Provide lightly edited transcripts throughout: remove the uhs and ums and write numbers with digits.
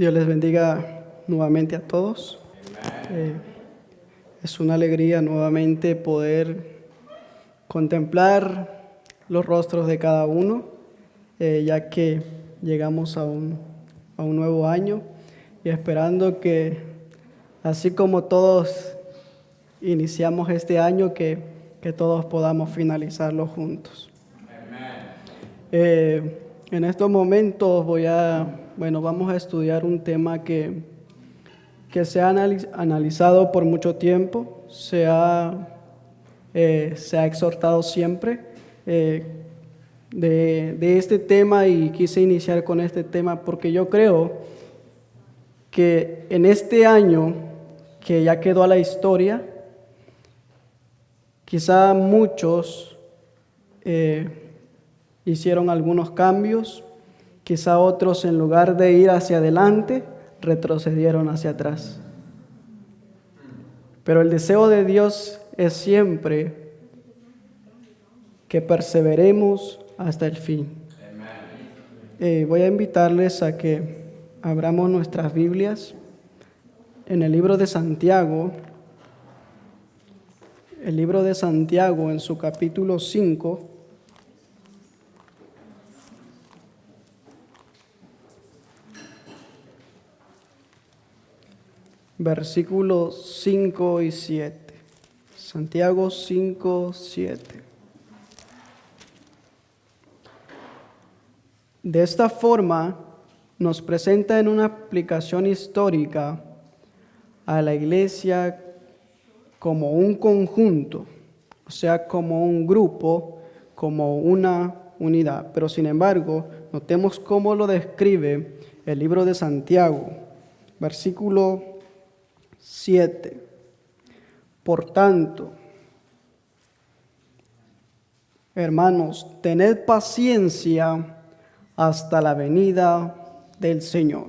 Dios les bendiga nuevamente a todos. Es una alegría nuevamente poder contemplar los rostros de cada uno, ya que llegamos a un nuevo año y esperando que, así como todos iniciamos este año, que todos podamos finalizarlo juntos. En estos momentos vamos a estudiar un tema que se ha analizado por mucho tiempo, se ha exhortado siempre de este tema, y quise iniciar con este tema porque yo creo que en este año que ya quedó a la historia, quizá muchos hicieron algunos cambios, quizá otros, en lugar de ir hacia adelante, retrocedieron hacia atrás. Pero el deseo de Dios es siempre que perseveremos hasta el fin. Voy a invitarles a que abramos nuestras Biblias en el libro de Santiago. El libro de Santiago, en su capítulo 5, versículos 5 y 7. Santiago 5, 7. De esta forma nos presenta en una aplicación histórica a la iglesia como un conjunto, o sea, como un grupo, como una unidad. Pero sin embargo, notemos cómo lo describe el libro de Santiago, versículo 7. Por tanto, hermanos, tened paciencia hasta la venida del Señor.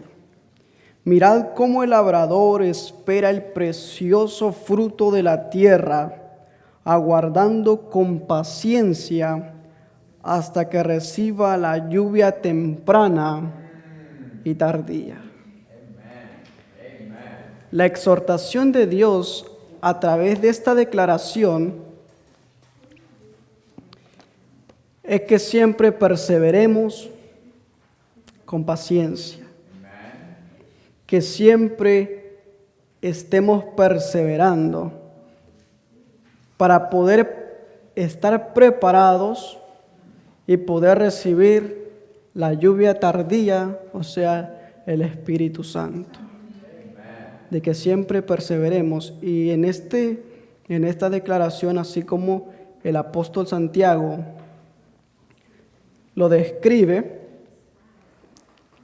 Mirad cómo el labrador espera el precioso fruto de la tierra, aguardando con paciencia hasta que reciba la lluvia temprana y tardía. La exhortación de Dios a través de esta declaración es que siempre perseveremos con paciencia, que siempre estemos perseverando para poder estar preparados y poder recibir la lluvia tardía, o sea, el Espíritu Santo. De que siempre perseveremos. Y en esta declaración, así como el apóstol Santiago lo describe,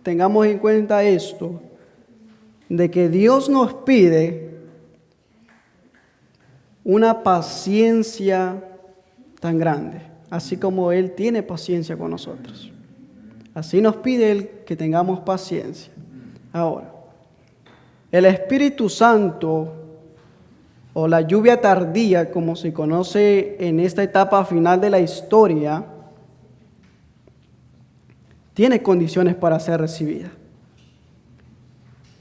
tengamos en cuenta esto, de que Dios nos pide una paciencia tan grande, así como Él tiene paciencia con nosotros. Así nos pide Él que tengamos paciencia. Ahora, el Espíritu Santo, o la lluvia tardía, como se conoce en esta etapa final de la historia, tiene condiciones para ser recibida.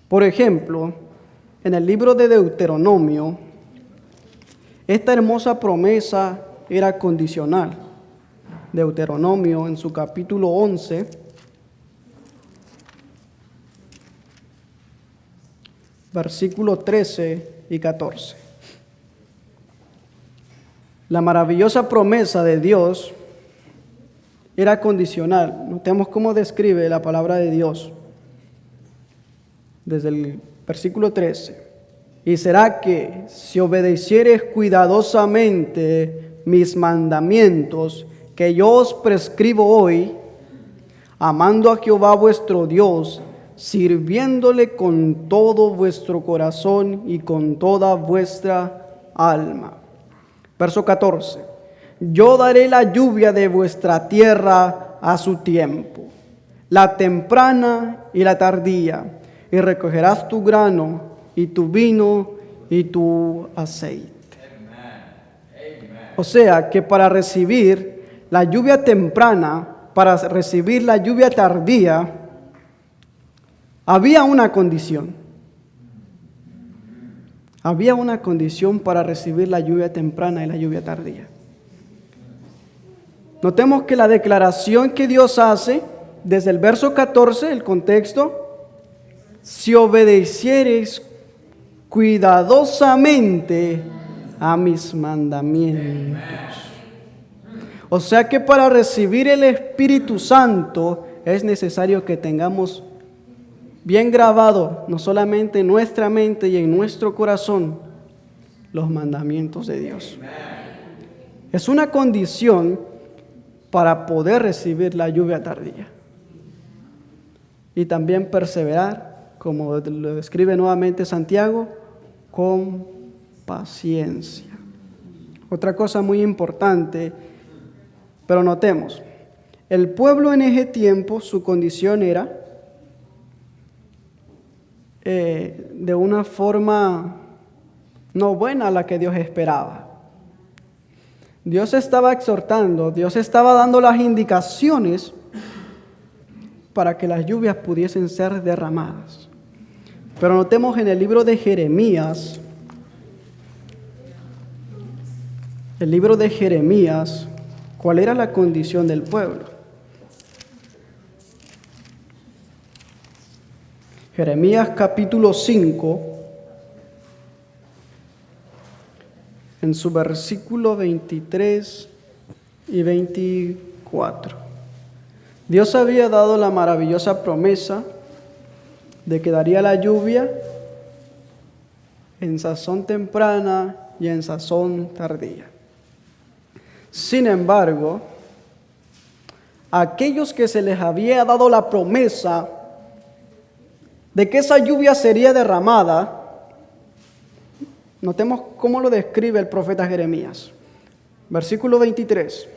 Por ejemplo, en el libro de Deuteronomio, esta hermosa promesa era condicional. Deuteronomio, en su capítulo 11, versículos 13 y 14. La maravillosa promesa de Dios era condicional. Notemos cómo describe la palabra de Dios desde el versículo 13. Y será que si obedecieres cuidadosamente mis mandamientos que yo os prescribo hoy, amando a Jehová vuestro Dios, sirviéndole con todo vuestro corazón y con toda vuestra alma. Verso 14. Yo daré la lluvia de vuestra tierra a su tiempo, la temprana y la tardía, y recogerás tu grano y tu vino y tu aceite. O sea que para recibir la lluvia temprana, para recibir la lluvia tardía, Había una condición. Había una condición para recibir la lluvia temprana y la lluvia tardía. Notemos que la declaración que Dios hace desde el verso 14, el contexto, si obedecieres cuidadosamente a mis mandamientos. O sea que para recibir el Espíritu Santo es necesario que tengamos bien grabado, no solamente en nuestra mente y en nuestro corazón, los mandamientos de Dios. Es una condición para poder recibir la lluvia tardía. Y también perseverar, como lo describe nuevamente Santiago, con paciencia. Otra cosa muy importante, pero notemos, el pueblo en ese tiempo, su condición era de una forma no buena a la que Dios esperaba. Dios estaba exhortando, Dios estaba dando las indicaciones para que las lluvias pudiesen ser derramadas. Pero notemos en el libro de Jeremías, cuál era la condición del pueblo. Jeremías capítulo 5, en su versículo 23 y 24. Dios había dado la maravillosa promesa de que daría la lluvia en sazón temprana y en sazón tardía. Sin embargo, aquellos que se les había dado la promesa de que esa lluvia sería derramada, notemos cómo lo describe el profeta Jeremías. Versículo 23.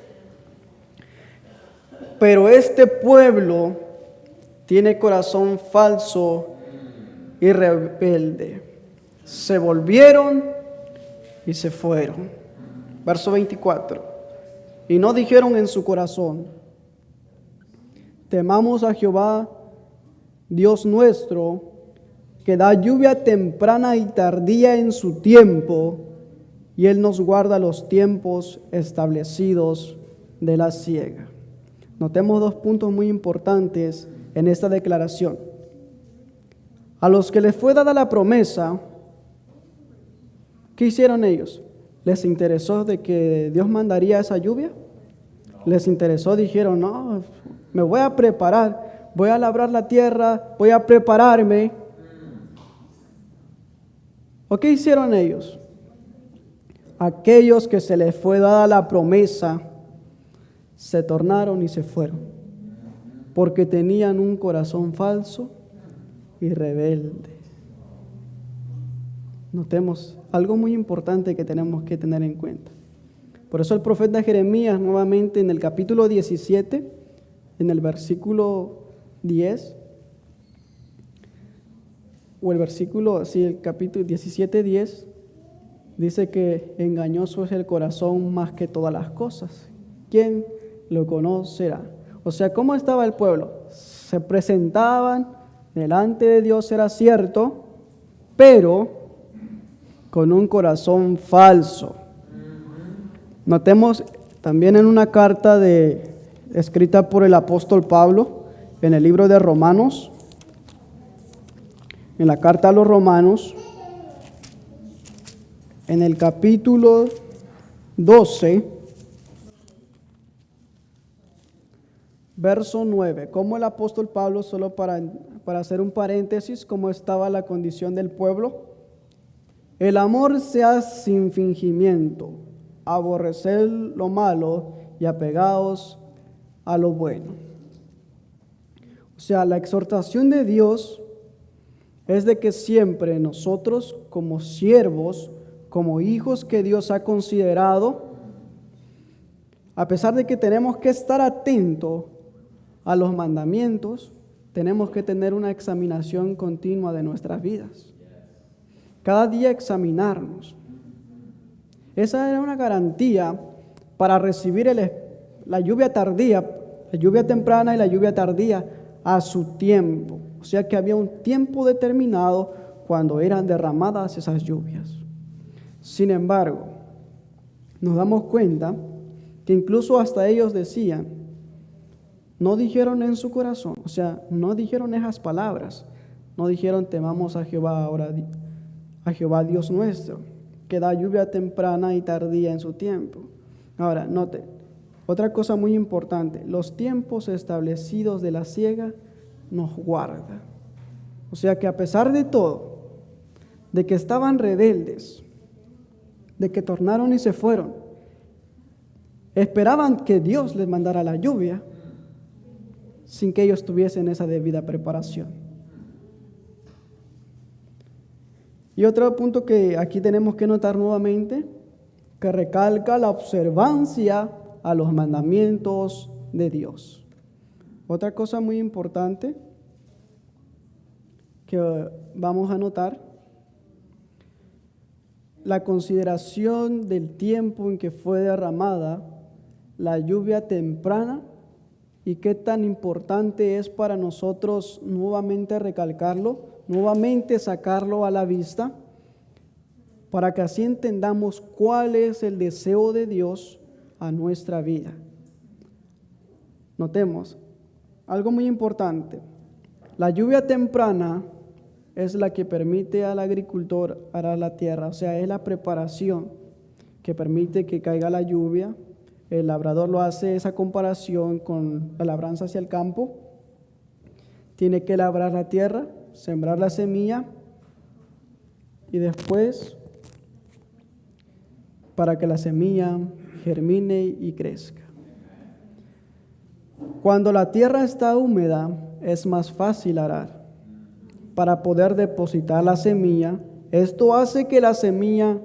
Pero este pueblo tiene corazón falso y rebelde. Se volvieron y se fueron. Verso 24. Y no dijeron en su corazón: temamos a Jehová, Dios nuestro, que da lluvia temprana y tardía en su tiempo, y Él nos guarda los tiempos establecidos de la siega. Notemos dos puntos muy importantes en esta declaración. A los que les fue dada la promesa, ¿qué hicieron ellos? ¿Les interesó de que Dios mandaría esa lluvia? ¿Les interesó? Dijeron: no, me voy a preparar, voy a labrar la tierra, voy a prepararme. ¿O qué hicieron ellos? Aquellos que se les fue dada la promesa se tornaron y se fueron, porque tenían un corazón falso y rebelde. Notemos algo muy importante que tenemos que tener en cuenta. Por eso el profeta Jeremías, nuevamente en el capítulo 17, en el versículo 10, o el capítulo 17, 10, dice que engañoso es el corazón más que todas las cosas. ¿Quién lo conocerá? O sea, ¿cómo estaba el pueblo? Se presentaban delante de Dios, era cierto, pero con un corazón falso. Notemos también en una carta escrita por el apóstol Pablo en el libro de Romanos, en la carta a los Romanos, en el capítulo 12, verso 9, como el apóstol Pablo, solo para hacer un paréntesis, cómo estaba la condición del pueblo. El amor sea sin fingimiento, aborrecer lo malo y apegaos a lo bueno. O sea, la exhortación de Dios es de que siempre nosotros, como siervos, como hijos que Dios ha considerado, a pesar de que tenemos que estar atentos a los mandamientos, tenemos que tener una examinación continua de nuestras vidas. Cada día examinarnos. Esa era una garantía para recibir la lluvia tardía, la lluvia temprana y la lluvia tardía a su tiempo. O sea que había un tiempo determinado cuando eran derramadas esas lluvias. Sin embargo, nos damos cuenta que incluso hasta ellos decían, no dijeron en su corazón, o sea, no dijeron esas palabras, no dijeron temamos a Jehová ahora, a Jehová Dios nuestro, que da lluvia temprana y tardía en su tiempo. Ahora, note, otra cosa muy importante, los tiempos establecidos de la siega nos guarda. O sea que a pesar de todo, de que estaban rebeldes, de que tornaron y se fueron, esperaban que Dios les mandara la lluvia sin que ellos tuviesen esa debida preparación. Y otro punto que aquí tenemos que notar nuevamente, que recalca la observancia a los mandamientos de Dios. Otra cosa muy importante que vamos a notar, la consideración del tiempo en que fue derramada la lluvia temprana y qué tan importante es para nosotros nuevamente recalcarlo, nuevamente sacarlo a la vista, para que así entendamos cuál es el deseo de Dios a nuestra vida. Notemos algo muy importante. La lluvia temprana es la que permite al agricultor arar la tierra, o sea, es la preparación que permite que caiga la lluvia. El labrador lo hace esa comparación con la labranza hacia el campo. Tiene que labrar la tierra, sembrar la semilla y después para que la semilla germine y crezca. Cuando la tierra está húmeda es más fácil arar para poder depositar la semilla. Esto hace que la semilla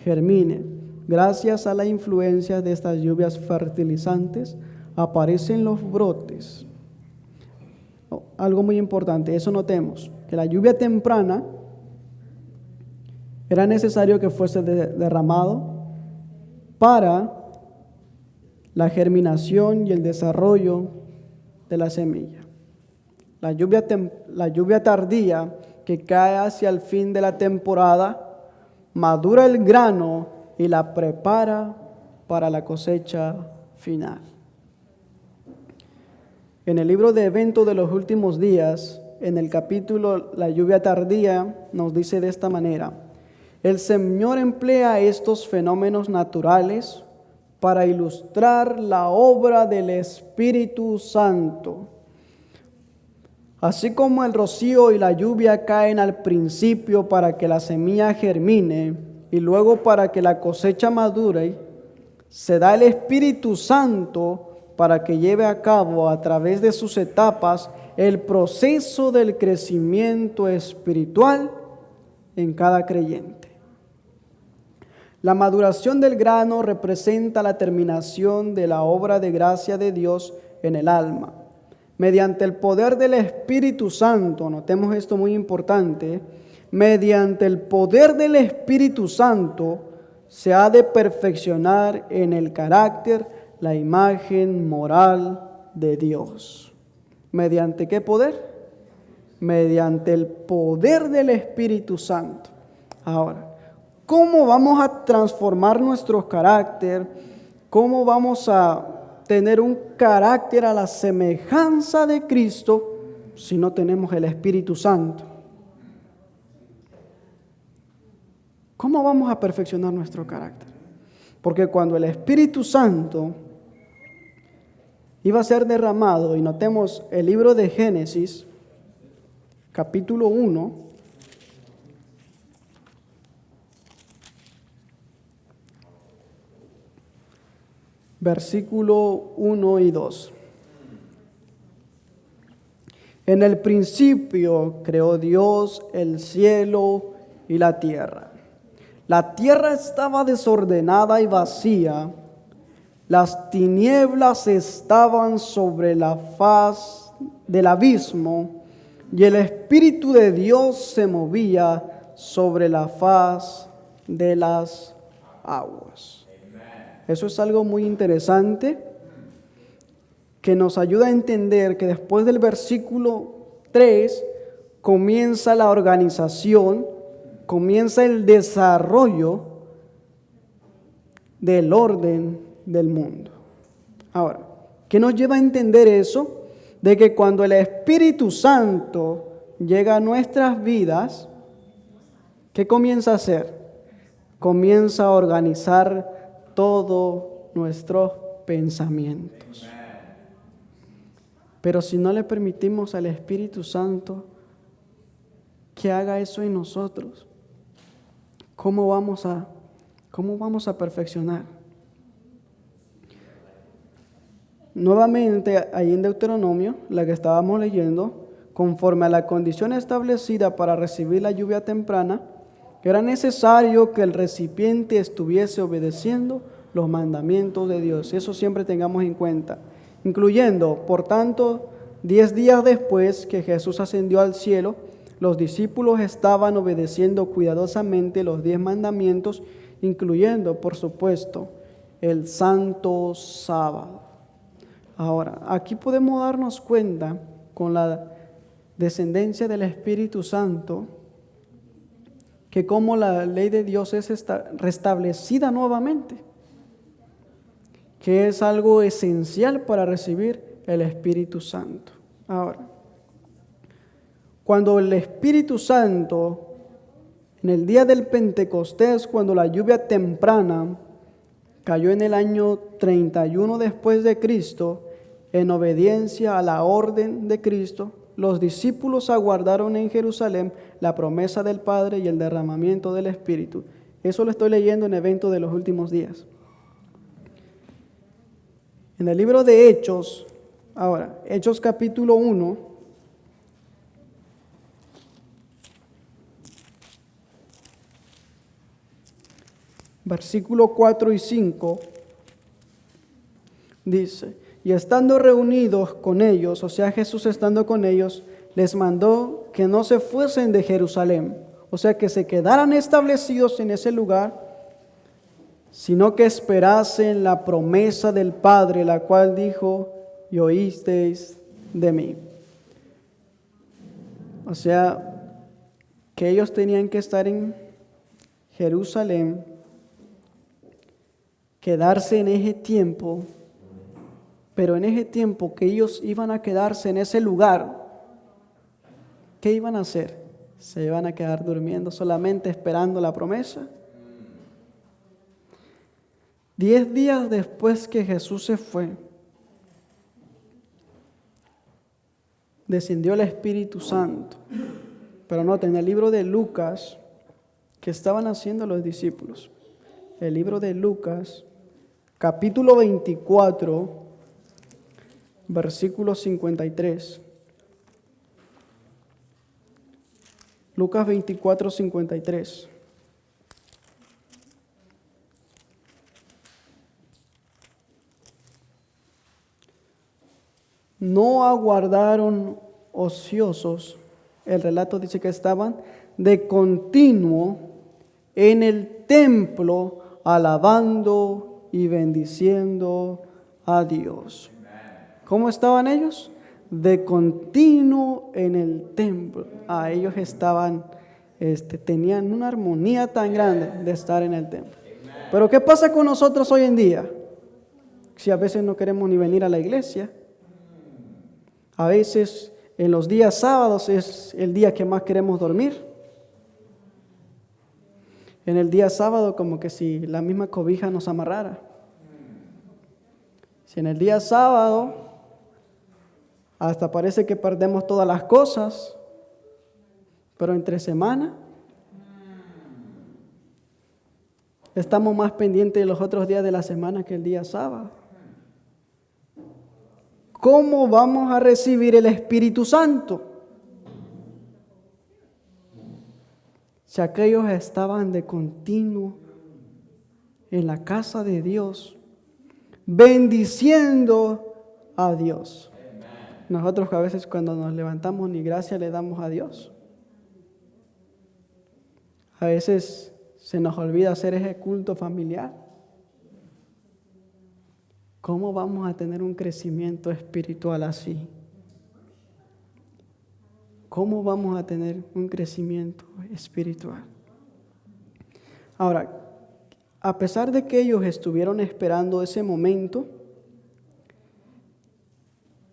germine. Gracias a la influencia de estas lluvias fertilizantes aparecen los brotes. Algo muy importante, eso notemos, que la lluvia temprana era necesario que fuese derramado para la germinación y el desarrollo de la semilla. La lluvia tardía que cae hacia el fin de la temporada madura el grano y la prepara para la cosecha final. En el libro de Eventos de los Últimos Días, en el capítulo La lluvia tardía, nos dice de esta manera: el Señor emplea estos fenómenos naturales para ilustrar la obra del Espíritu Santo. Así como el rocío y la lluvia caen al principio para que la semilla germine y luego para que la cosecha madure, se da el Espíritu Santo para que lleve a cabo a través de sus etapas el proceso del crecimiento espiritual en cada creyente. La maduración del grano representa la terminación de la obra de gracia de Dios en el alma. Mediante el poder del Espíritu Santo, notemos esto muy importante, mediante el poder del Espíritu Santo se ha de perfeccionar en el carácter la imagen moral de Dios. ¿Mediante qué poder? Mediante el poder del Espíritu Santo. Ahora, ¿cómo vamos a transformar nuestro carácter? ¿Cómo vamos a tener un carácter a la semejanza de Cristo si no tenemos el Espíritu Santo? ¿Cómo vamos a perfeccionar nuestro carácter? Porque cuando el Espíritu Santo iba a ser derramado, y notemos el libro de Génesis, capítulo 1, versículo 1 y 2. En el principio creó Dios el cielo y la tierra. La tierra estaba desordenada y vacía. Las tinieblas estaban sobre la faz del abismo y el Espíritu de Dios se movía sobre la faz de las aguas. Eso es algo muy interesante que nos ayuda a entender que después del versículo 3 comienza la organización, comienza el desarrollo del orden del mundo. Ahora, ¿qué nos lleva a entender eso? De que cuando el Espíritu Santo llega a nuestras vidas, ¿qué comienza a hacer? Comienza a organizar todos nuestros pensamientos. Pero si no le permitimos al Espíritu Santo que haga eso en nosotros, ¿cómo vamos a perfeccionar? Nuevamente, ahí en Deuteronomio, la que estábamos leyendo, conforme a la condición establecida para recibir la lluvia temprana, era necesario que el recipiente estuviese obedeciendo los mandamientos de Dios. Eso siempre tengamos en cuenta. Incluyendo, por tanto, 10 días después que Jesús ascendió al cielo, los discípulos estaban obedeciendo cuidadosamente los 10 mandamientos, incluyendo, por supuesto, el santo sábado. Ahora, aquí podemos darnos cuenta, con la descendencia del Espíritu Santo, que como la ley de Dios es restablecida nuevamente, que es algo esencial para recibir el Espíritu Santo. Ahora, cuando el Espíritu Santo, en el día del Pentecostés, cuando la lluvia temprana cayó en el año 31 después de Cristo, en obediencia a la orden de Cristo, los discípulos aguardaron en Jerusalén la promesa del Padre y el derramamiento del Espíritu. Eso lo estoy leyendo en Eventos de los Últimos Días. En el libro de Hechos, ahora, Hechos capítulo 1, versículo 4 y 5, dice: y estando reunidos con ellos, o sea, Jesús estando con ellos, les mandó que no se fuesen de Jerusalén, o sea, que se quedaran establecidos en ese lugar, sino que esperasen la promesa del Padre, la cual dijo: y oísteis de mí. O sea, que ellos tenían que estar en Jerusalén, quedarse en ese tiempo, pero en ese tiempo que ellos iban a quedarse en ese lugar, ¿qué iban a hacer? ¿Se iban a quedar durmiendo solamente esperando la promesa? 10 días después que Jesús se fue, descendió el Espíritu Santo. Pero noten, el libro de Lucas, que estaban haciendo los discípulos. El libro de Lucas, capítulo 24, versículo 53. Lucas 24, 53. No aguardaron ociosos. El relato dice que estaban de continuo en el templo, alabando y bendiciendo a Dios. ¿Cómo estaban ellos? De continuo en el templo. Ellos estaban, tenían una armonía tan grande de estar en el templo. Pero ¿qué pasa con nosotros hoy en día? Si a veces no queremos ni venir a la iglesia. A veces en los días sábados es el día que más queremos dormir. En el día sábado como que si la misma cobija nos amarrara. Si en el día sábado hasta parece que perdemos todas las cosas, pero entre semana estamos más pendientes de los otros días de la semana que el día sábado. ¿Cómo vamos a recibir el Espíritu Santo? Si aquellos estaban de continuo en la casa de Dios, bendiciendo a Dios. Nosotros a veces cuando nos levantamos ni gracia le damos a Dios. A veces se nos olvida hacer ese culto familiar. ¿Cómo vamos a tener un crecimiento espiritual así? ¿cómo vamos a tener un crecimiento espiritual? Ahora, a pesar de que ellos estuvieron esperando ese momento,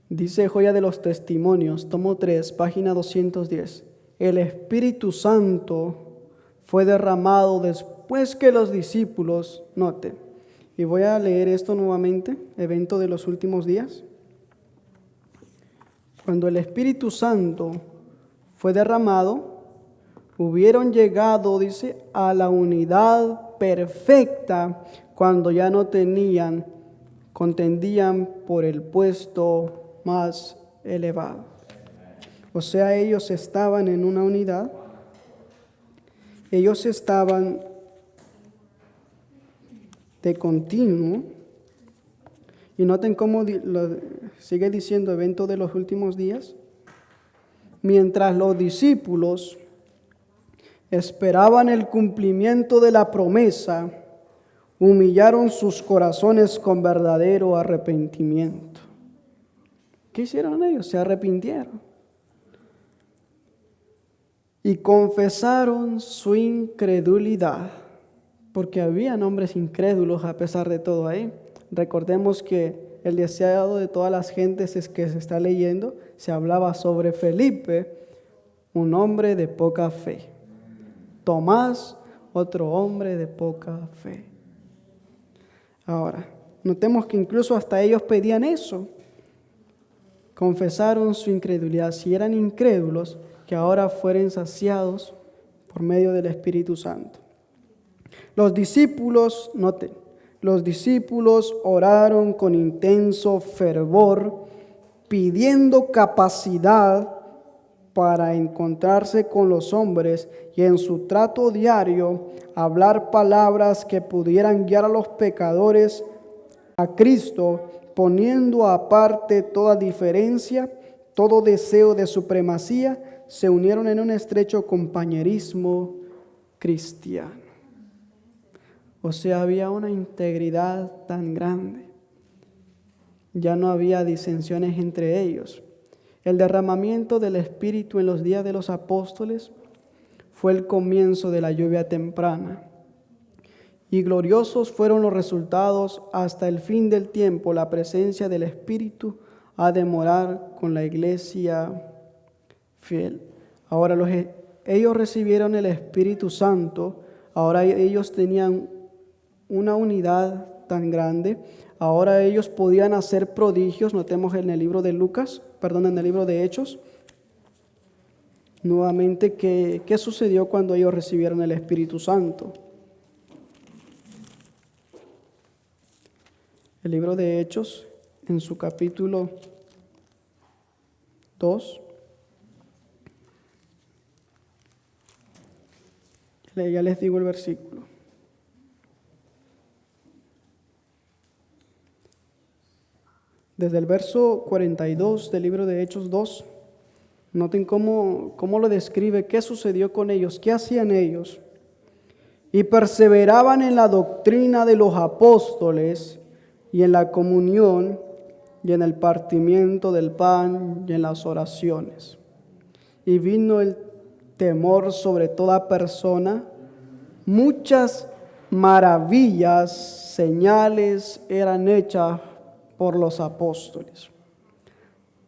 dice Joya de los Testimonios, tomo 3, página 210, el Espíritu Santo fue derramado después que los discípulos, noten, y voy a leer esto nuevamente, evento de los últimos días. Cuando el Espíritu Santo fue derramado, hubieron llegado, dice, a la unidad perfecta cuando ya no contendían por el puesto más elevado. O sea, ellos estaban en una unidad, ellos estaban de continuo, y noten cómo sigue diciendo evento de los últimos días, mientras los discípulos esperaban el cumplimiento de la promesa, humillaron sus corazones con verdadero arrepentimiento. ¿Qué hicieron ellos? Se arrepintieron. Y confesaron su incredulidad, porque habían hombres incrédulos a pesar de todo ahí. Recordemos que el deseado de todas las gentes es que se está leyendo, se hablaba sobre Felipe, un hombre de poca fe. Tomás, otro hombre de poca fe. Ahora, notemos que incluso hasta ellos pedían eso. Confesaron su incredulidad. Si eran incrédulos, que ahora fueran saciados por medio del Espíritu Santo. Los discípulos, noten, los discípulos oraron con intenso fervor, pidiendo capacidad para encontrarse con los hombres y en su trato diario hablar palabras que pudieran guiar a los pecadores a Cristo, poniendo aparte toda diferencia, todo deseo de supremacía, se unieron en un estrecho compañerismo cristiano. O sea, había una integridad tan grande. Ya no había disensiones entre ellos. El derramamiento del Espíritu en los días de los apóstoles fue el comienzo de la lluvia temprana. Y gloriosos fueron los resultados hasta el fin del tiempo. La presencia del Espíritu ha de morar con la iglesia fiel. Ahora ellos recibieron el Espíritu Santo. Ahora ellos tenían una unidad tan grande. Ahora ellos podían hacer prodigios. Notemos en el libro de en el libro de Hechos. Nuevamente, ¿qué sucedió cuando ellos recibieron el Espíritu Santo? El libro de Hechos, en su capítulo 2. Ya les digo el versículo. Desde el verso 42 del libro de Hechos 2, noten cómo lo describe, qué sucedió con ellos, qué hacían ellos. Y perseveraban en la doctrina de los apóstoles y en la comunión y en el partimiento del pan y en las oraciones. Y vino el temor sobre toda persona, muchas maravillas, señales eran hechas por los apóstoles.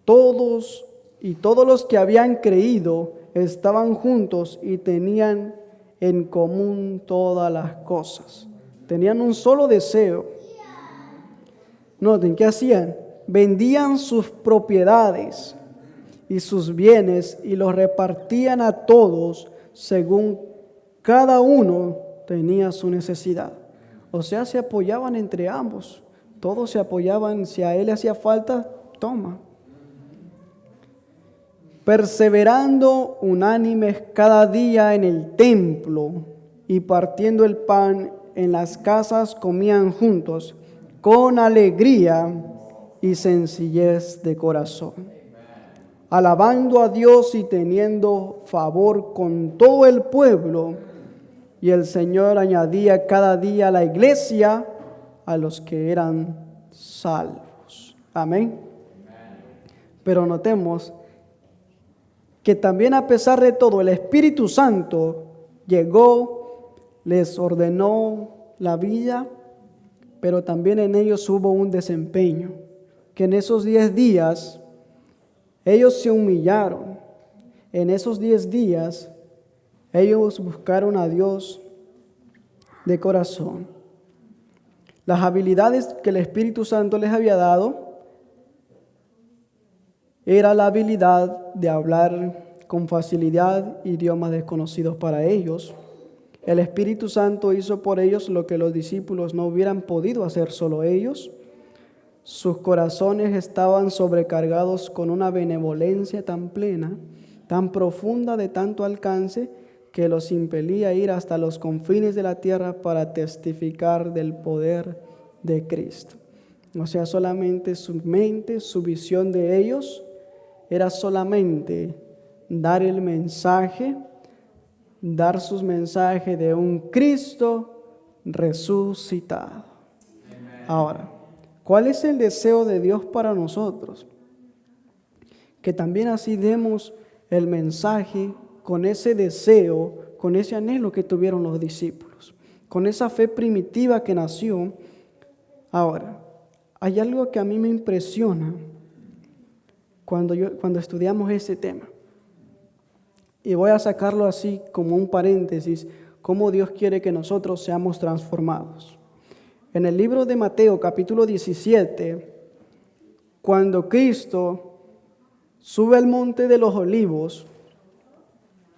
Todos los que habían creído estaban juntos y tenían en común todas las cosas. Tenían un solo deseo. Noten, ¿qué hacían? Vendían sus propiedades y sus bienes y los repartían a todos según cada uno tenía su necesidad. O sea, se apoyaban entre ambos. Todos se apoyaban. Si a él le hacía falta, toma. Perseverando unánimes cada día en el templo y partiendo el pan en las casas, comían juntos con alegría y sencillez de corazón, alabando a Dios y teniendo favor con todo el pueblo. Y el Señor añadía cada día a la iglesia a los que eran salvos. Amén. Pero notemos que también a pesar de todo el Espíritu Santo llegó, les ordenó la vida, pero también en ellos hubo un desempeño, que en esos 10 días ellos se humillaron. En esos 10 días ellos buscaron a Dios de corazón. Las habilidades que el Espíritu Santo les había dado era la habilidad de hablar con facilidad idiomas desconocidos para ellos. El Espíritu Santo hizo por ellos lo que los discípulos no hubieran podido hacer solo ellos. Sus corazones estaban sobrecargados con una benevolencia tan plena, tan profunda, de tanto alcance, que los impelía a ir hasta los confines de la tierra para testificar del poder de Cristo. O sea, solamente su mente, su visión de ellos era solamente dar el mensaje, dar sus mensajes de un Cristo resucitado. Ahora, ¿cuál es el deseo de Dios para nosotros? Que también así demos el mensaje con ese deseo, con ese anhelo que tuvieron los discípulos, con esa fe primitiva que nació. Ahora, hay algo que a mí me impresiona cuando estudiamos ese tema. Y voy a sacarlo así como un paréntesis, cómo Dios quiere que nosotros seamos transformados. En el libro de Mateo, capítulo 17, cuando Cristo sube al monte de los olivos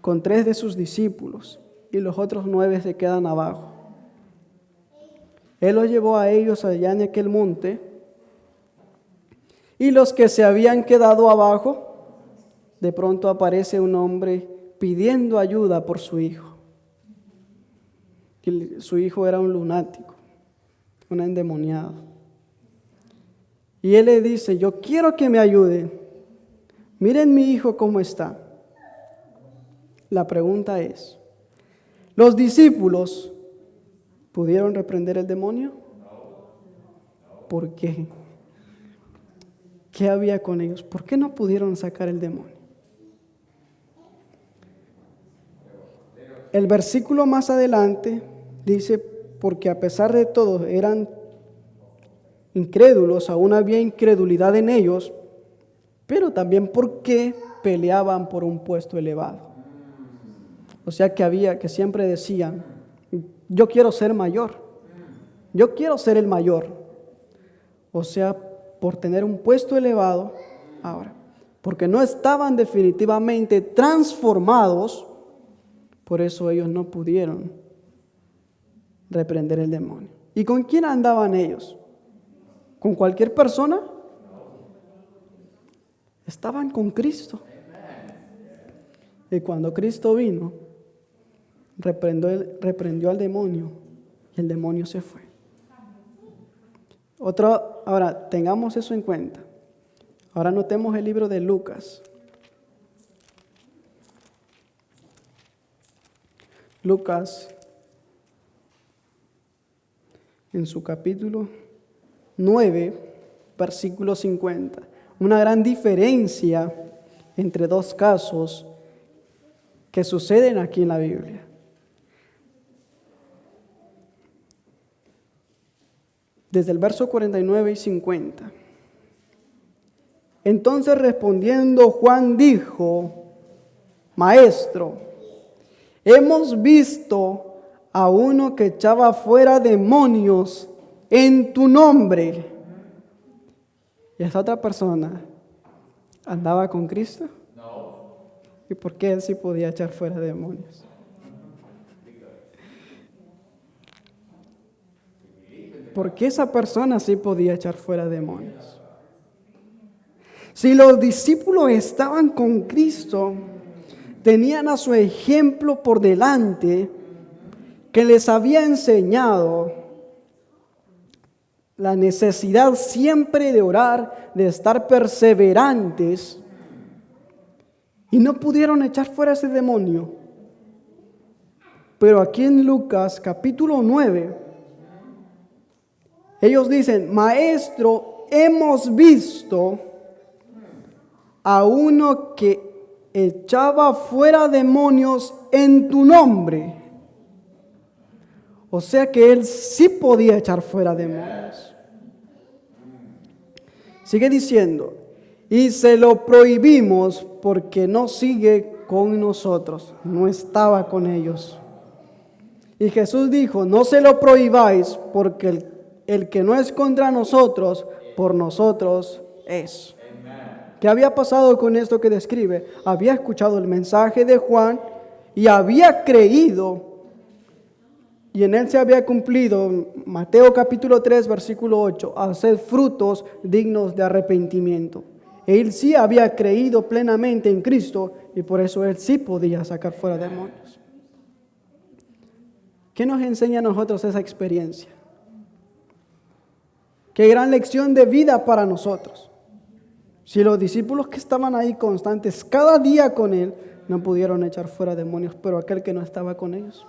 con 3 de sus discípulos y los otros 9 se quedan abajo. Él los llevó a ellos allá en aquel monte, y los que se habían quedado abajo, de pronto aparece un hombre pidiendo ayuda por su hijo. Y su hijo era un lunático, un endemoniado. Y él le dice: yo quiero que me ayuden. Miren mi hijo cómo está. La pregunta es, ¿los discípulos pudieron reprender el demonio? ¿Por qué? ¿Qué había con ellos? ¿Por qué no pudieron sacar el demonio? El versículo más adelante dice: porque a pesar de todo eran incrédulos, aún había incredulidad en ellos, pero también porque peleaban por un puesto elevado. O sea que siempre decían: yo quiero ser mayor, yo quiero ser el mayor. O sea, por tener un puesto elevado. Ahora, porque no estaban definitivamente transformados, por eso ellos no pudieron reprender el demonio. ¿Y con quién andaban ellos? ¿Con cualquier persona? Estaban con Cristo. Y cuando Cristo vino, reprendió al demonio y el demonio se fue. Ahora, tengamos eso en cuenta. Ahora notemos el libro de Lucas. Lucas, en su capítulo 9, versículo 50. Una gran diferencia entre 2 casos que suceden aquí en la Biblia. Desde el verso 49 y 50. Entonces respondiendo Juan dijo: Maestro, hemos visto a uno que echaba fuera demonios en tu nombre. ¿Y esa otra persona andaba con Cristo? No. ¿Y por qué él sí podía echar fuera demonios? ¿Por qué esa persona sí podía echar fuera demonios? Si los discípulos estaban con Cristo, tenían a su ejemplo por delante, que les había enseñado la necesidad siempre de orar, de estar perseverantes, y no pudieron echar fuera ese demonio. Pero aquí en Lucas capítulo 9, ellos dicen: Maestro, hemos visto a uno que echaba fuera demonios en tu nombre. O sea que él sí podía echar fuera demonios. Sigue diciendo, y se lo prohibimos porque no sigue con nosotros, no estaba con ellos. Y Jesús dijo, no se lo prohibáis porque el que no es contra nosotros, por nosotros es. ¿Qué había pasado con esto que describe? Había escuchado el mensaje de Juan y había creído, y en él se había cumplido, Mateo capítulo 3, versículo 8, hacer frutos dignos de arrepentimiento. Él sí había creído plenamente en Cristo y por eso él sí podía sacar fuera demonios. ¿Qué nos enseña a nosotros esa experiencia? Qué gran lección de vida para nosotros. Si los discípulos que estaban ahí constantes cada día con él no pudieron echar fuera demonios, pero aquel que no estaba con ellos.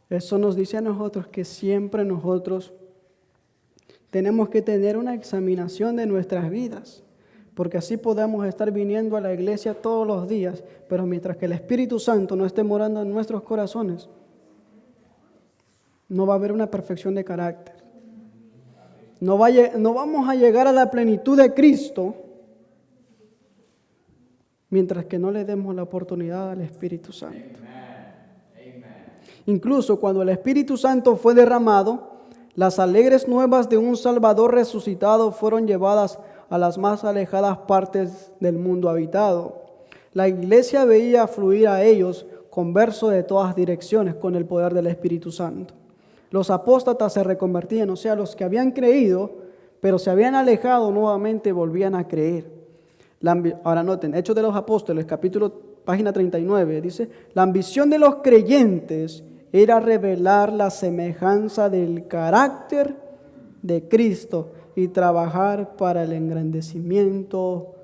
Eso nos dice a nosotros que siempre nosotros tenemos que tener una examinación de nuestras vidas, porque así podamos estar viniendo a la iglesia todos los días, pero mientras que el Espíritu Santo no esté morando en nuestros corazones, no va a haber una perfección de carácter. No vamos a llegar a la plenitud de Cristo mientras que no le demos la oportunidad al Espíritu Santo. Incluso cuando el Espíritu Santo fue derramado, las alegres nuevas de un Salvador resucitado fueron llevadas a las más alejadas partes del mundo habitado. La iglesia veía fluir a ellos conversos de todas direcciones con el poder del Espíritu Santo. Los apóstatas se reconvertían, o sea, los que habían creído, pero se habían alejado nuevamente volvían a creer. Ahora noten, Hechos de los Apóstoles, página 39, dice, la ambición de los creyentes era revelar la semejanza del carácter de Cristo y trabajar para el engrandecimiento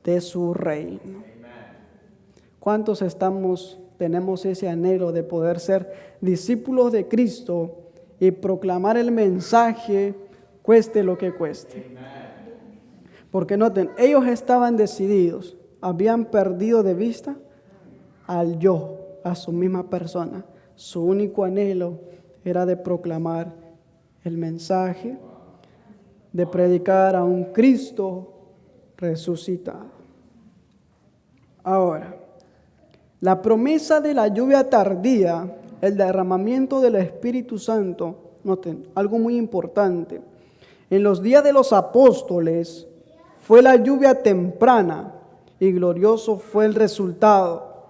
de su reino. ¿Cuántos tenemos ese anhelo de poder ser discípulos de Cristo y proclamar el mensaje, cueste lo que cueste? Porque noten, ellos estaban decididos, habían perdido de vista al yo, a su misma persona. Su único anhelo era de proclamar el mensaje, de predicar a un Cristo resucitado. Ahora, la promesa de la lluvia tardía, el derramamiento del Espíritu Santo, noten, algo muy importante. En los días de los apóstoles fue la lluvia temprana y glorioso fue el resultado.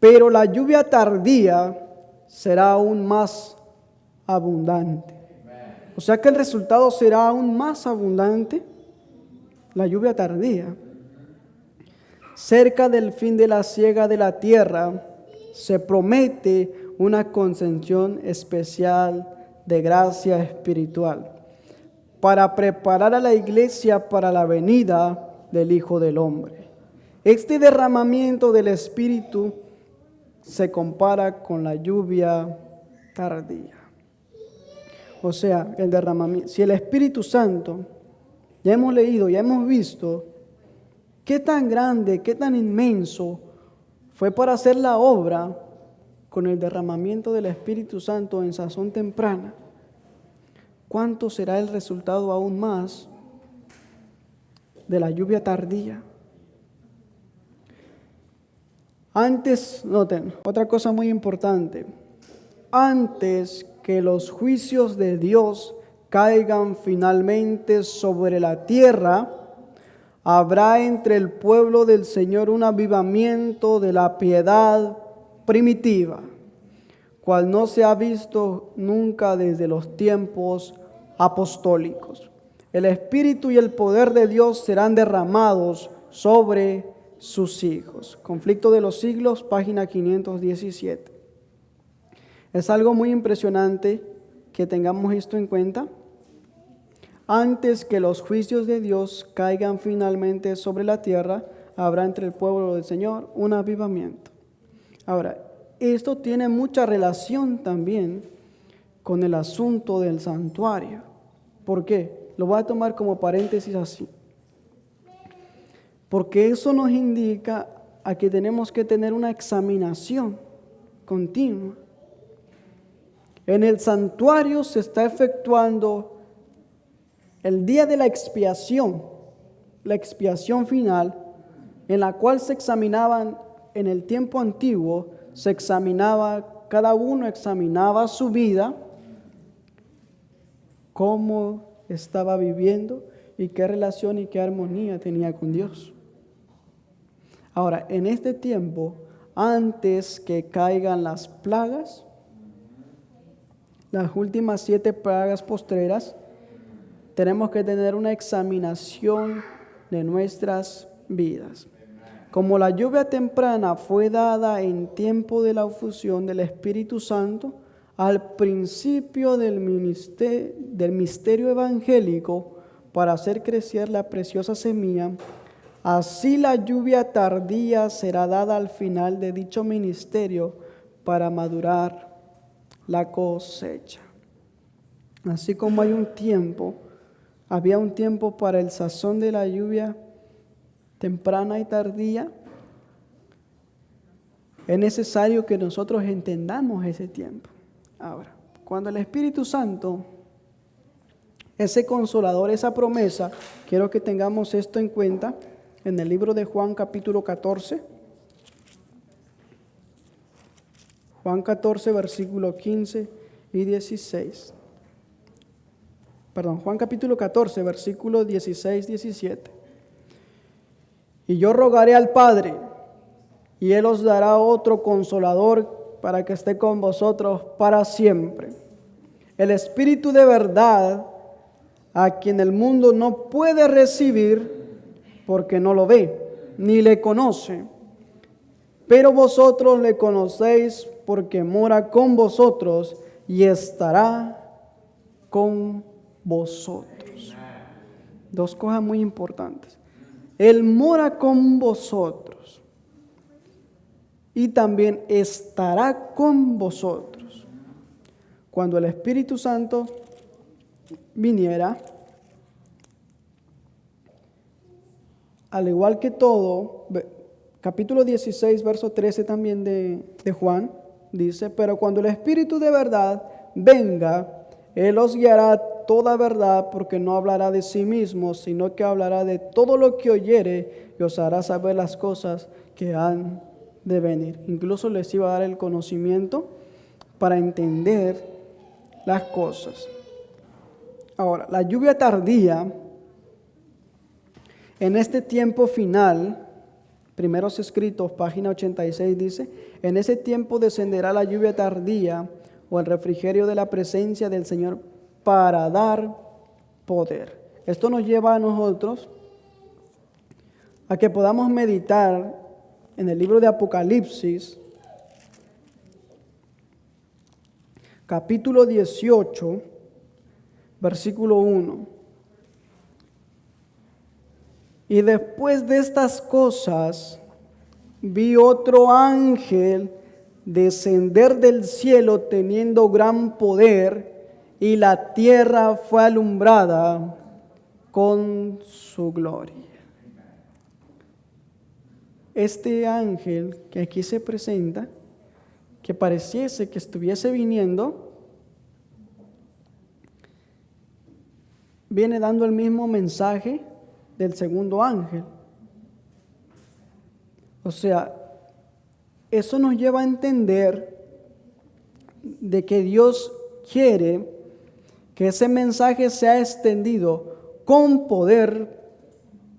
Pero la lluvia tardía será aún más abundante. O sea que el resultado será aún más abundante, la lluvia tardía. Cerca del fin de la siega de la tierra, se promete una concesión especial de gracia espiritual para preparar a la iglesia para la venida del Hijo del Hombre. Este derramamiento del Espíritu se compara con la lluvia tardía. O sea, el derramamiento. Si el Espíritu Santo, ya hemos leído, ya hemos visto qué tan grande, qué tan inmenso fue para hacer la obra con el derramamiento del Espíritu Santo en sazón temprana, ¿cuánto será el resultado aún más de la lluvia tardía? Antes, noten, otra cosa muy importante, antes que los juicios de Dios caigan finalmente sobre la tierra, habrá entre el pueblo del Señor un avivamiento de la piedad primitiva, cual no se ha visto nunca desde los tiempos apostólicos. El Espíritu y el poder de Dios serán derramados sobre sus hijos. Conflicto de los siglos, página 517. Es algo muy impresionante que tengamos esto en cuenta. Antes que los juicios de Dios caigan finalmente sobre la tierra, habrá entre el pueblo del Señor un avivamiento. Ahora, esto tiene mucha relación también con el asunto del santuario. ¿Por qué? Lo voy a tomar como paréntesis así. porque eso nos indica a que tenemos que tener una examinación continua. En el santuario se está efectuando el día de la expiación final, en la cual se examinaban en el tiempo antiguo, cada uno examinaba su vida, cómo estaba viviendo y qué relación y qué armonía tenía con Dios. Ahora, en este tiempo, antes que caigan las plagas, las últimas 7 plagas postreras, tenemos que tener una examinación de nuestras vidas. Como la lluvia temprana fue dada en tiempo de la efusión del Espíritu Santo, al principio del misterio evangélico, para hacer crecer la preciosa semilla, así la lluvia tardía será dada al final de dicho ministerio para madurar la cosecha. Así como había un tiempo para el sazón de la lluvia temprana y tardía, es necesario que nosotros entendamos ese tiempo. Ahora, cuando el Espíritu Santo, ese consolador, esa promesa, quiero que tengamos esto en cuenta en el libro de Juan capítulo 14. Juan 14, versículo 15 y 16. Juan capítulo 14, versículo 16, 17. Y yo rogaré al Padre, y Él os dará otro consolador para que esté con vosotros para siempre. El Espíritu de verdad, a quien el mundo no puede recibir porque no lo ve, ni le conoce. Pero vosotros le conocéis porque mora con vosotros y estará con vosotros. 2 cosas muy importantes. Él mora con vosotros y también estará con vosotros. Cuando el Espíritu Santo viniera, al igual que todo, capítulo 16, verso 13 también de Juan, dice, pero cuando el Espíritu de verdad venga, Él os guiará a toda verdad, porque no hablará de sí mismo, sino que hablará de todo lo que oyere y os hará saber las cosas que han de venir. Incluso les iba a dar el conocimiento para entender las cosas. Ahora, la lluvia tardía, en este tiempo final, Primeros Escritos, página 86, dice, en ese tiempo descenderá la lluvia tardía o el refrigerio de la presencia del Señor para dar poder. Esto nos lleva a nosotros a que podamos meditar en el libro de Apocalipsis, capítulo 18, versículo 1. Y después de estas cosas, vi otro ángel descender del cielo teniendo gran poder, y la tierra fue alumbrada con su gloria. Este ángel que aquí se presenta, que pareciese que estuviese viniendo, viene dando el mismo mensaje del segundo ángel. O sea, eso nos lleva a entender de que Dios quiere que ese mensaje sea extendido con poder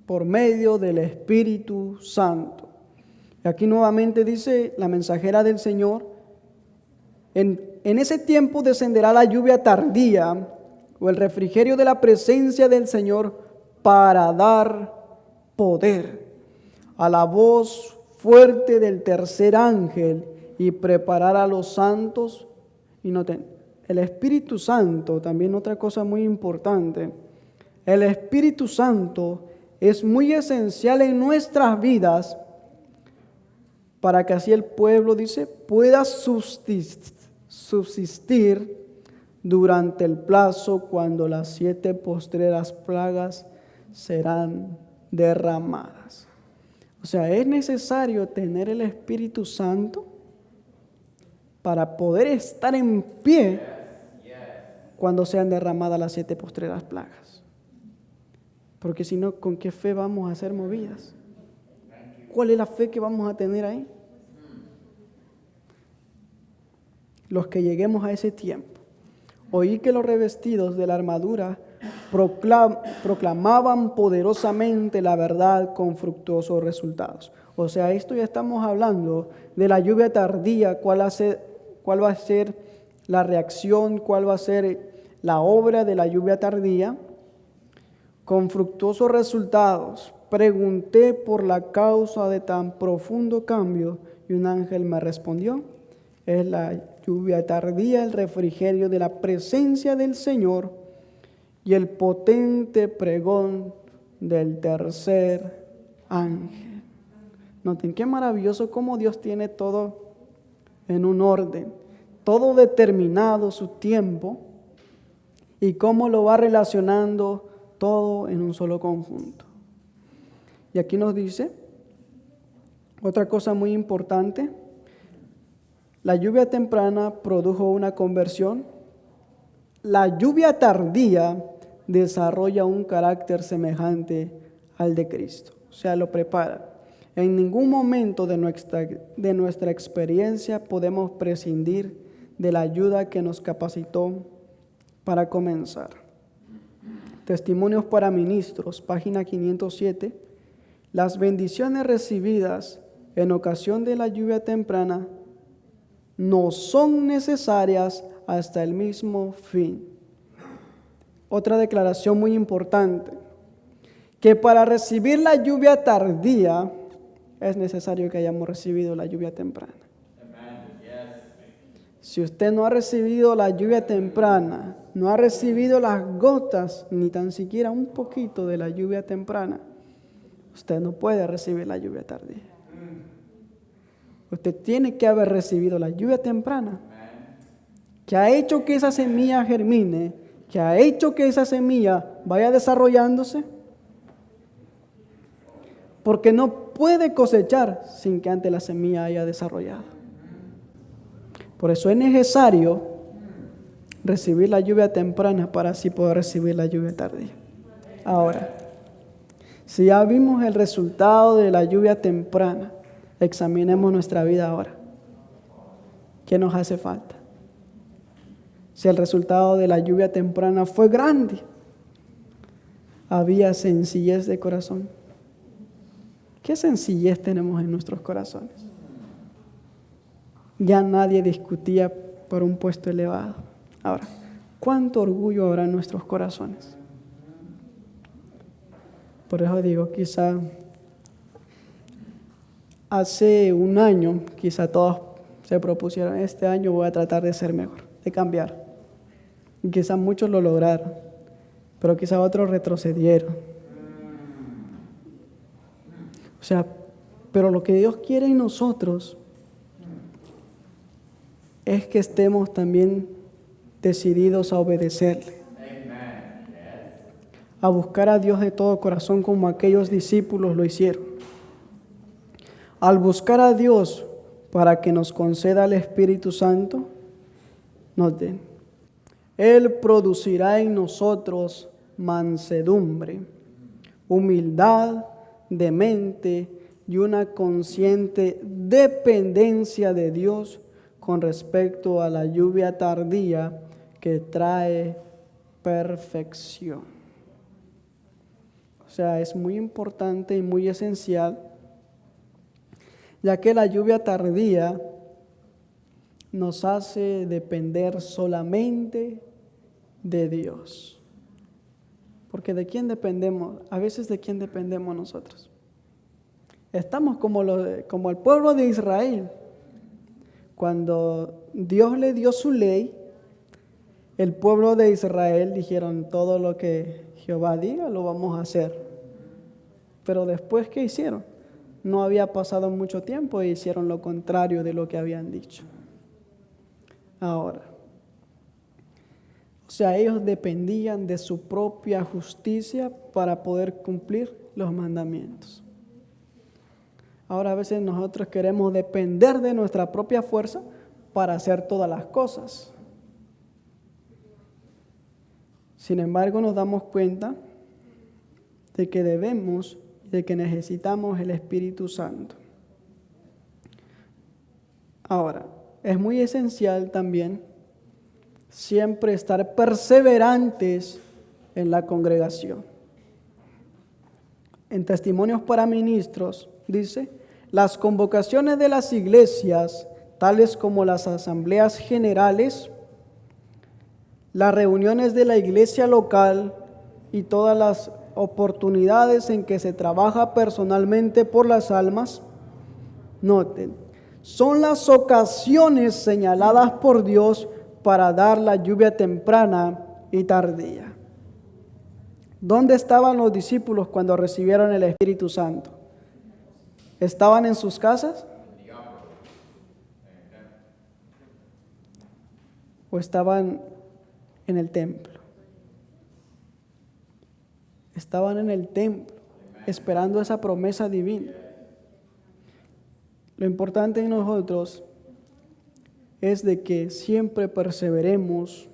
por medio del Espíritu Santo. Y aquí nuevamente dice la mensajera del Señor, en ese tiempo descenderá la lluvia tardía o el refrigerio de la presencia del Señor para dar poder a la voz fuerte del tercer ángel y preparar a los santos. Y noten, el Espíritu Santo, también otra cosa muy importante, el Espíritu Santo es muy esencial en nuestras vidas para que así el pueblo, dice, pueda subsistir durante el plazo cuando las 7 postreras plagas serán derramadas. O sea, es necesario tener el Espíritu Santo para poder estar en pie cuando sean derramadas las 7 postreras plagas. Porque si no, ¿con qué fe vamos a ser movidas? ¿Cuál es la fe que vamos a tener ahí? Los que lleguemos a ese tiempo. Oí que los revestidos de la armadura proclamaban poderosamente la verdad con fructuosos resultados. O sea, esto ya estamos hablando de la lluvia tardía, cuál va a ser la reacción, cuál va a ser la obra de la lluvia tardía, con fructuosos resultados. Pregunté por la causa de tan profundo cambio y un ángel me respondió: es la lluvia tardía, el refrigerio de la presencia del Señor y el potente pregón del tercer ángel. Noten qué maravilloso cómo Dios tiene todo en un orden, todo determinado su tiempo y cómo lo va relacionando todo en un solo conjunto. Y aquí nos dice otra cosa muy importante. La lluvia temprana produjo una conversión. La lluvia tardía desarrolla un carácter semejante al de Cristo. O sea, lo prepara. En ningún momento de nuestra experiencia podemos prescindir de la ayuda que nos capacitó para comenzar. Testimonios para ministros, página 507. Las bendiciones recibidas en ocasión de la lluvia temprana no son necesarias hasta el mismo fin. Otra declaración muy importante, que para recibir la lluvia tardía es necesario que hayamos recibido la lluvia temprana. Si usted no ha recibido la lluvia temprana, no ha recibido las gotas, ni tan siquiera un poquito de la lluvia temprana, usted no puede recibir la lluvia tardía. Usted tiene que haber recibido la lluvia temprana, que ha hecho que esa semilla germine, que ha hecho que esa semilla vaya desarrollándose, porque no puede cosechar sin que antes la semilla haya desarrollado. Por eso es necesario recibir la lluvia temprana para así poder recibir la lluvia tardía. Ahora, si ya vimos el resultado de la lluvia temprana, examinemos nuestra vida ahora. ¿Qué nos hace falta? Si el resultado de la lluvia temprana fue grande, había sencillez de corazón. ¿Qué sencillez tenemos en nuestros corazones? Ya nadie discutía por un puesto elevado. Ahora, ¿cuánto orgullo habrá en nuestros corazones? Por eso digo, quizá hace un año, quizá todos se propusieron, este año voy a tratar de ser mejor, de cambiar. Y quizá muchos lo lograron, pero quizá otros retrocedieron. O sea, pero lo que Dios quiere en nosotros es que estemos también decididos a obedecerle, a buscar a Dios de todo corazón como aquellos discípulos lo hicieron. Al buscar a Dios para que nos conceda el Espíritu Santo, noten, Él producirá en nosotros mansedumbre, humildad de mente y una consciente dependencia de Dios con respecto a la lluvia tardía que trae perfección. O sea, es muy importante y muy esencial, ya que la lluvia tardía nos hace depender solamente de Dios. Porque ¿de quién dependemos? A veces ¿de quién dependemos nosotros? Estamos como el pueblo de Israel. Cuando Dios le dio su ley, el pueblo de Israel dijeron, todo lo que Jehová diga lo vamos a hacer. Pero después, ¿qué hicieron? No había pasado mucho tiempo e hicieron lo contrario de lo que habían dicho. Ahora, o sea, ellos dependían de su propia justicia para poder cumplir los mandamientos. Ahora a veces nosotros queremos depender de nuestra propia fuerza para hacer todas las cosas. Sin embargo, nos damos cuenta de que de que necesitamos el Espíritu Santo. Ahora, es muy esencial también siempre estar perseverantes en la congregación. En Testimonios para Ministros dice, las convocaciones de las iglesias, tales como las asambleas generales, las reuniones de la iglesia local y todas las oportunidades en que se trabaja personalmente por las almas, noten, son las ocasiones señaladas por Dios para dar la lluvia temprana y tardía. ¿Dónde estaban los discípulos cuando recibieron el Espíritu Santo? ¿Estaban en sus casas? ¿O estaban en el templo? Estaban en el templo, esperando esa promesa divina. Lo importante en nosotros es de que siempre perseveremos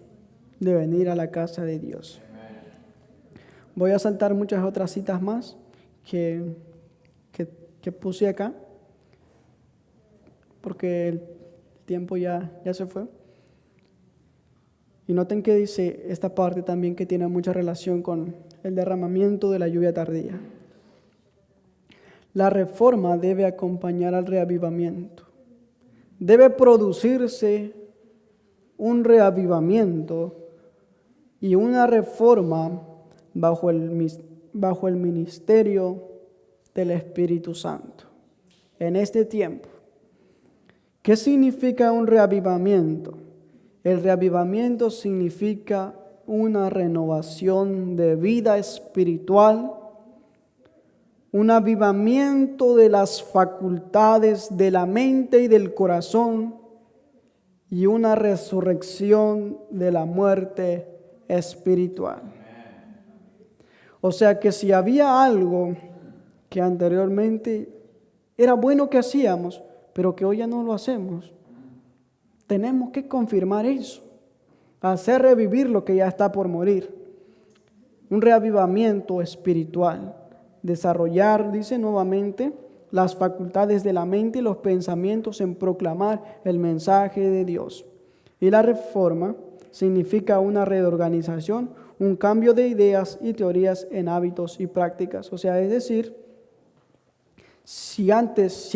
de venir a la casa de Dios. Voy a saltar muchas otras citas más que puse acá, porque el tiempo ya se fue. Y noten que dice esta parte también que tiene mucha relación con el derramamiento de la lluvia tardía. La reforma debe acompañar al reavivamiento. Debe producirse un reavivamiento y una reforma bajo el ministerio del Espíritu Santo. En este tiempo, ¿qué significa un reavivamiento? El reavivamiento significa una renovación de vida espiritual, un avivamiento de las facultades de la mente y del corazón y una resurrección de la muerte espiritual. O sea que si había algo que anteriormente era bueno que hacíamos, pero que hoy ya no lo hacemos, tenemos que confirmar eso, hacer revivir lo que ya está por morir. Un reavivamiento espiritual, desarrollar, dice nuevamente, las facultades de la mente y los pensamientos en proclamar el mensaje de Dios. Y la reforma significa una reorganización, un cambio de ideas y teorías en hábitos y prácticas. O sea, es decir, si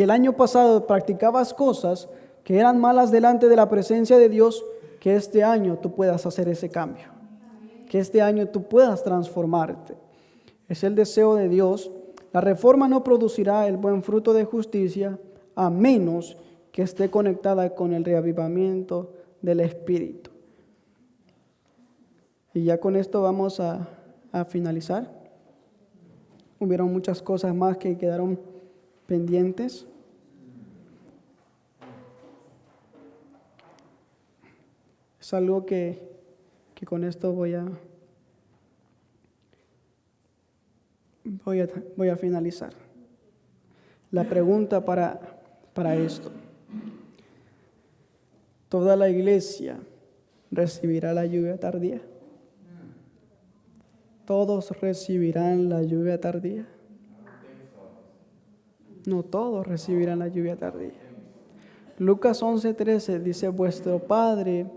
el año pasado practicabas cosas que eran malas delante de la presencia de Dios, que este año tú puedas hacer ese cambio, que este año tú puedas transformarte. Es el deseo de Dios. La reforma no producirá el buen fruto de justicia a menos que esté conectada con el reavivamiento del Espíritu. Y ya con esto vamos a finalizar. Hubieron muchas cosas más que quedaron pendientes. Es algo que con esto voy a finalizar. La pregunta para esto: ¿toda la iglesia recibirá la lluvia tardía? ¿Todos recibirán la lluvia tardía? No todos recibirán la lluvia tardía. Lucas 11:13 dice: vuestro Padre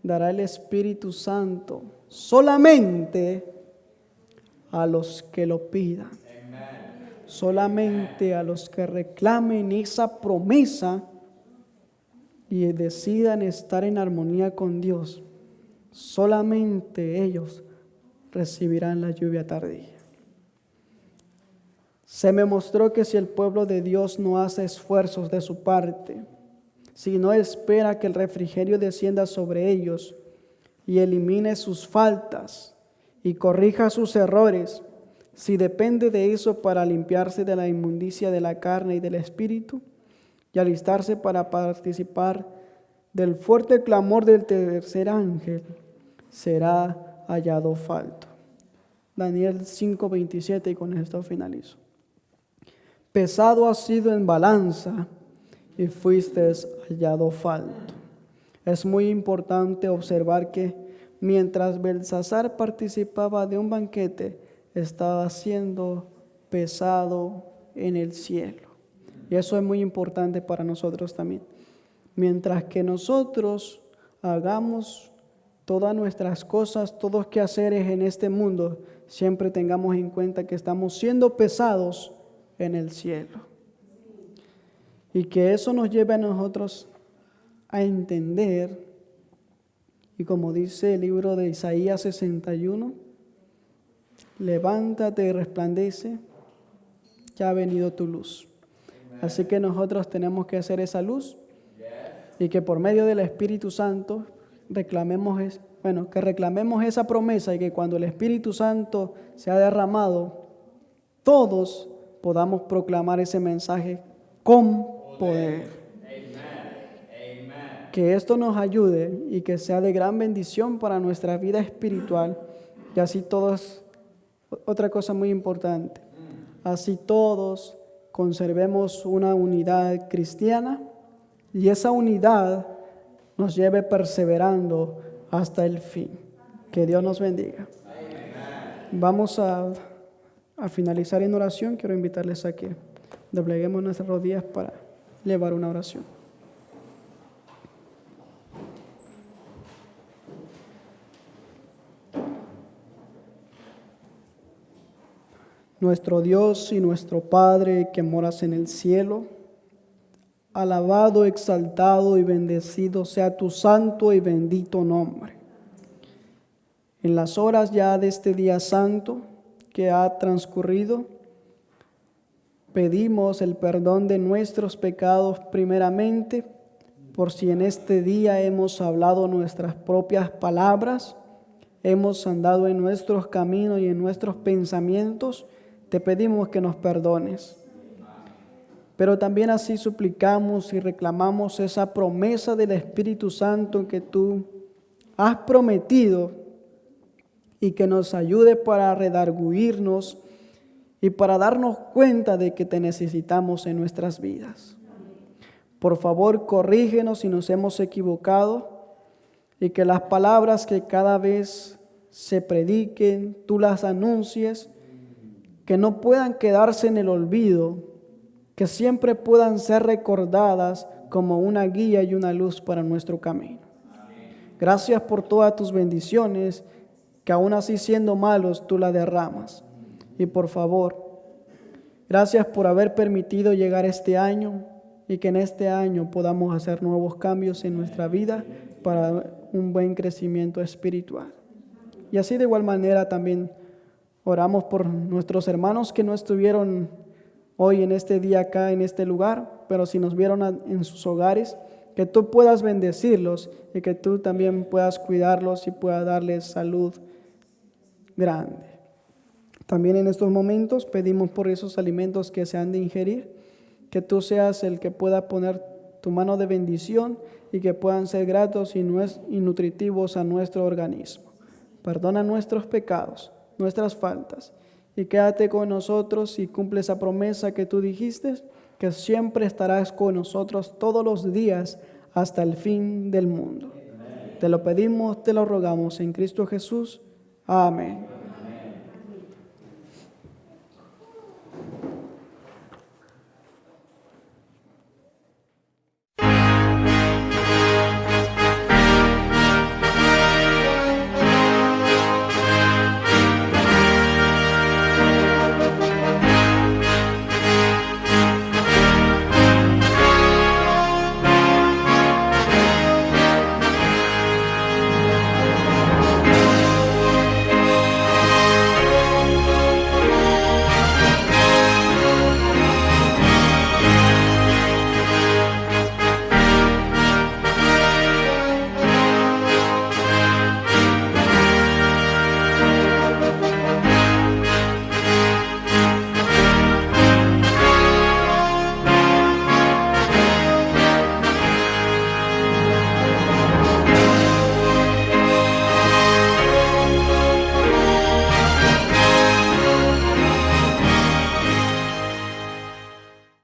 dará el Espíritu Santo solamente a los que lo pidan. Solamente a los que reclamen esa promesa y decidan estar en armonía con Dios. Solamente ellos recibirán la lluvia tardía. Se me mostró que si el pueblo de Dios no hace esfuerzos de su parte, si no espera que el refrigerio descienda sobre ellos y elimine sus faltas y corrija sus errores, si depende de eso para limpiarse de la inmundicia de la carne y del espíritu y alistarse para participar del fuerte clamor del tercer ángel, será hallado falto. Daniel 5:27, y con esto finalizo. pesado has sido en balanza y fuiste hallado falto. Es muy importante observar que mientras Belsasar participaba de un banquete, estaba siendo pesado en el cielo. Y eso es muy importante para nosotros también. Mientras que nosotros hagamos todas nuestras cosas, todos los quehaceres en este mundo, siempre tengamos en cuenta que estamos siendo pesados en el cielo. Y que eso nos lleve a nosotros a entender, y como dice el libro de Isaías 61, levántate y resplandece, ya ha venido tu luz. Así que nosotros tenemos que hacer esa luz y que por medio del Espíritu Santo reclamemos esa promesa y que cuando el Espíritu Santo sea derramado, todos podamos proclamar ese mensaje con poder. Que esto nos ayude y que sea de gran bendición para nuestra vida espiritual. Y así todos, otra cosa muy importante, así todos conservemos una unidad cristiana y esa unidad nos lleve perseverando hasta el fin. Que Dios nos bendiga. Vamos a finalizar en oración. Quiero invitarles a que dobleguemos nuestras rodillas para elevar una oración. Nuestro Dios y nuestro Padre que moras en el cielo, alabado, exaltado y bendecido sea tu santo y bendito nombre. En las horas ya de este día santo que ha transcurrido, pedimos el perdón de nuestros pecados primeramente, por si en este día hemos hablado nuestras propias palabras, hemos andado en nuestros caminos y en nuestros pensamientos, te pedimos que nos perdones. Pero también así suplicamos y reclamamos esa promesa del Espíritu Santo que tú has prometido y que nos ayude para redarguirnos y para darnos cuenta de que te necesitamos en nuestras vidas. Por favor, corrígenos si nos hemos equivocado y que las palabras que cada vez se prediquen, tú las anuncies, que no puedan quedarse en el olvido, que siempre puedan ser recordadas como una guía y una luz para nuestro camino. Gracias por todas tus bendiciones, que aún así siendo malos, tú las derramas. Y por favor, gracias por haber permitido llegar este año y que en este año podamos hacer nuevos cambios en nuestra vida para un buen crecimiento espiritual. Y así de igual manera también oramos por nuestros hermanos que no estuvieron hoy en este día acá, en este lugar, pero si nos vieron en sus hogares, que tú puedas bendecirlos y que tú también puedas cuidarlos y puedas darles salud grande. También en estos momentos pedimos por esos alimentos que se han de ingerir, que tú seas el que pueda poner tu mano de bendición y que puedan ser gratos y nutritivos a nuestro organismo. Perdona nuestros pecados, nuestras faltas, y quédate con nosotros y cumple esa promesa que tú dijiste, que siempre estarás con nosotros todos los días hasta el fin del mundo. Te lo pedimos, te lo rogamos en Cristo Jesús. Amén.